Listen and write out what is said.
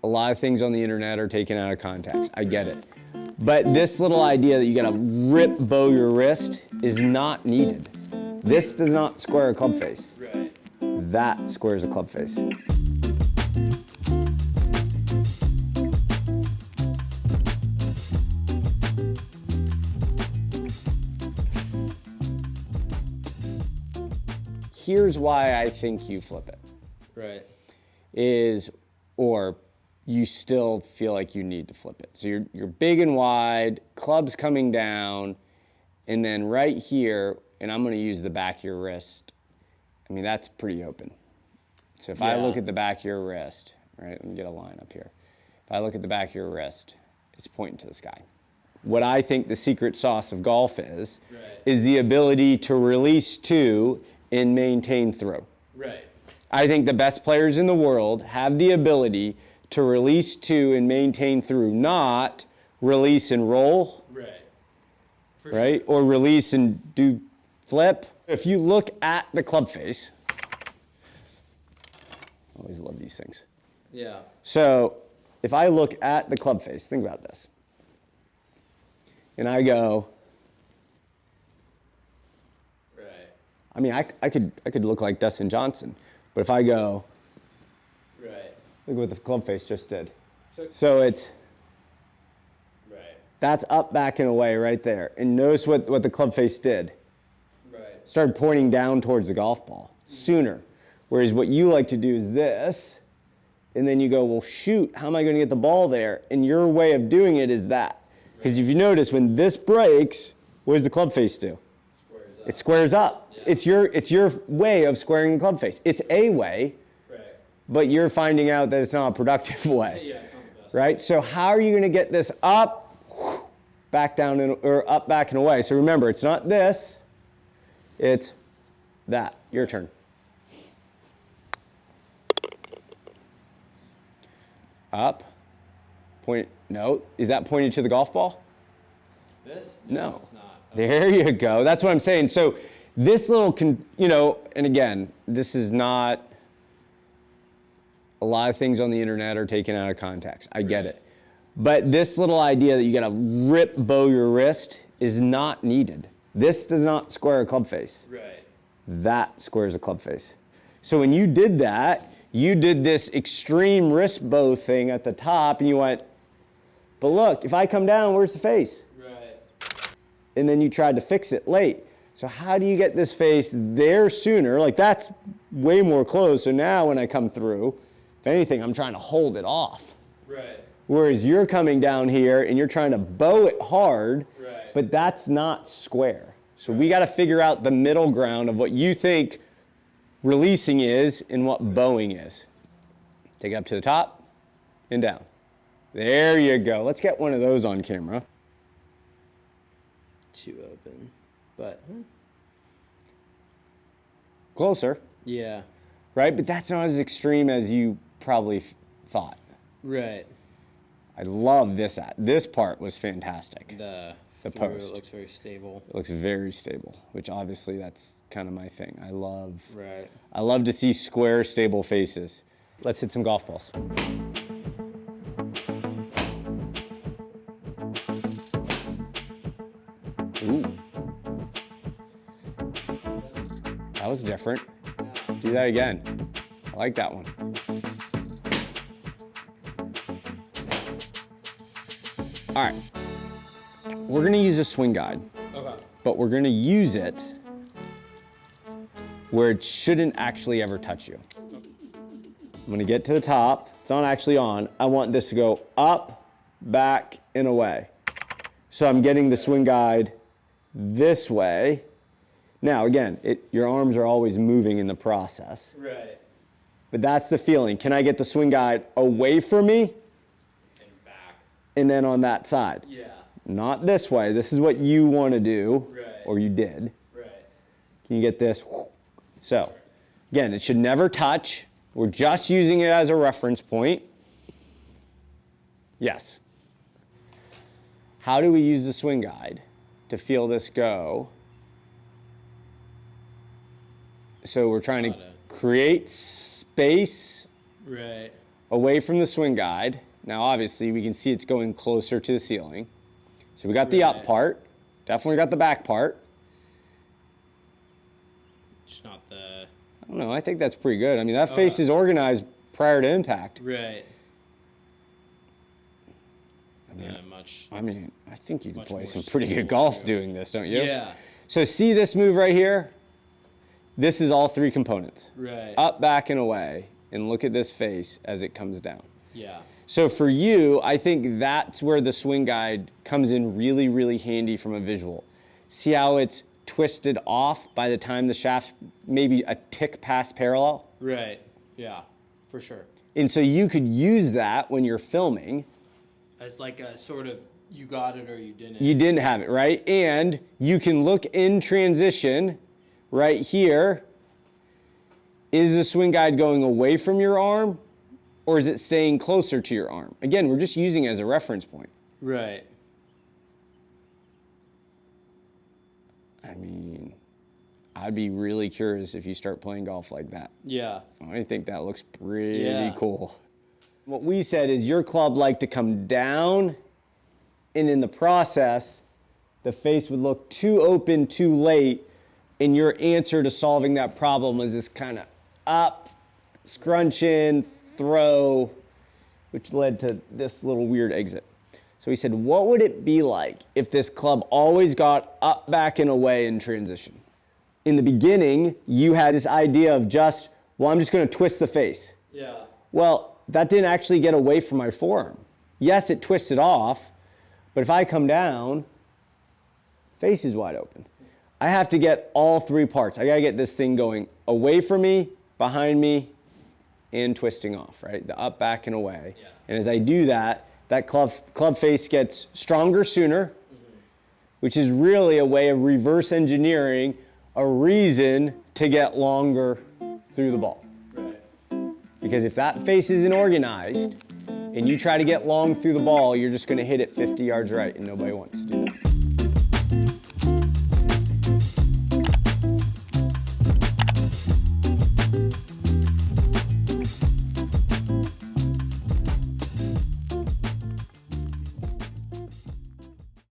A lot of things on the internet are taken out of context. I get it. But this little idea that you gotta rip bow your wrist is not needed. This does not square a club face. Right. That squares a club face. Here's why I think you flip it. Right. Or you still feel like you need to flip it. So you're big and wide, club's coming down, and then right here, and I'm gonna use the back of your wrist. I mean, that's pretty open. So if I look at the back of your wrist, right, let me get a line up here. If I look at the back of your wrist, it's pointing to the sky. What I think the secret sauce of golf is the ability to release to and maintain through. Right. I think the best players in the world have the ability to release to and maintain through, not release and roll, right? Or release and do flip. If you look at the club face, I always love these things. Yeah. So if I look at the club face, think about this. And I go, I mean, I could look like Dustin Johnson, but if I go, look what the club face just did. So it's, that's up, back, and away right there. And notice what the club face did. Started pointing down towards the golf ball sooner. Whereas what you like to do is this, and then you go, well, shoot, how am I going to get the ball there? And your way of doing it is that. Because if you notice, when this breaks, what does the club face do? It squares up. Yeah. It's your way of squaring the club face. It's a way, but you're finding out that it's not a productive way. Yeah, it's not the best. Right? So how are you going to get this up, back down, or up, back, and away? So remember, it's not this, it's that. Your turn. Up, point, no, is that pointed to the golf ball? This? No. It's not. There you go. That's what I'm saying. So this little, and again, this is not, a lot of things on the internet are taken out of context. I get it. But this little idea that you gotta rip bow your wrist is not needed. This does not square a club face. Right. That squares a club face. So when you did that, you did this extreme wrist bow thing at the top, and you went, but look, if I come down, where's the face? And then you tried to fix it late. So how do you get this face there sooner? Like, that's way more close. So now when I come through, if anything, I'm trying to hold it off. Right. Whereas you're coming down here and you're trying to bow it hard, but that's not square. So we got to figure out the middle ground of what you think releasing is and what bowing is. Take it up to the top and down. There you go. Let's get one of those on camera. Too open, but closer. Yeah. Right, but that's not as extreme as you probably thought. Right. I love this. This part was fantastic. The post. It looks very stable. It looks very stable, which obviously that's kind of my thing. I love. Right. I love to see square, stable faces. Let's hit some golf balls. Ooh. That was different. Do that again. I like that one. All right. We're gonna use a swing guide. Okay. But we're gonna use it where it shouldn't actually ever touch you. I'm gonna get to the top. It's not actually on. I want this to go up, back, and away. So I'm getting the swing guide this way. Now, again, your arms are always moving in the process. Right. But that's the feeling. Can I get the swing guide away from me? And back. And then on that side. Yeah. Not this way. This is what you want to do, Right. or you did. Right. Can you get this? So, again, it should never touch. We're just using it as a reference point. Yes. How do we use the swing guide to feel this go? So we're trying to create space Right. away from the swing guide. Now, obviously, we can see it's going closer to the ceiling. So we got the up part, definitely got the back part. Just not the... I don't know, I think that's pretty good. I mean, that face is organized prior to impact. Right. I mean, I think you can play some pretty good golf doing this, don't you? Yeah. So see this move right here? This is all three components. Right. Up, back, and away. And look at this face as it comes down. Yeah. So for you, I think that's where the swing guide comes in really, really handy from a visual. See how it's twisted off by the time the shaft's maybe a tick past parallel? Right. Yeah, for sure. And so you could use that when you're filming. As like a sort of, you got it or you didn't. You didn't have it, right? And you can look in transition right here. Is the swing guide going away from your arm or is it staying closer to your arm? Again, we're just using it as a reference point. Right. I mean, I'd be really curious if you start playing golf like that. Yeah. I think that looks pretty cool. What we said is your club liked to come down, and in the process, the face would look too open too late, and your answer to solving that problem was this kind of up, scrunch in, throw, which led to this little weird exit. So he said, what would it be like if this club always got up, back, and away in transition? In the beginning, you had this idea of just, well, I'm just going to twist the face. Yeah. Well, that didn't actually get away from my forearm. Yes, it twisted off, but if I come down, face is wide open. I have to get all three parts. I got to get this thing going away from me, behind me, and twisting off, right? The up, back, and away. Yeah. And as I do that, that club face gets stronger sooner, which is really a way of reverse engineering a reason to get longer through the ball. Right. Because if that face isn't organized and you try to get long through the ball, you're just going to hit it 50 yards right, and nobody wants to do that.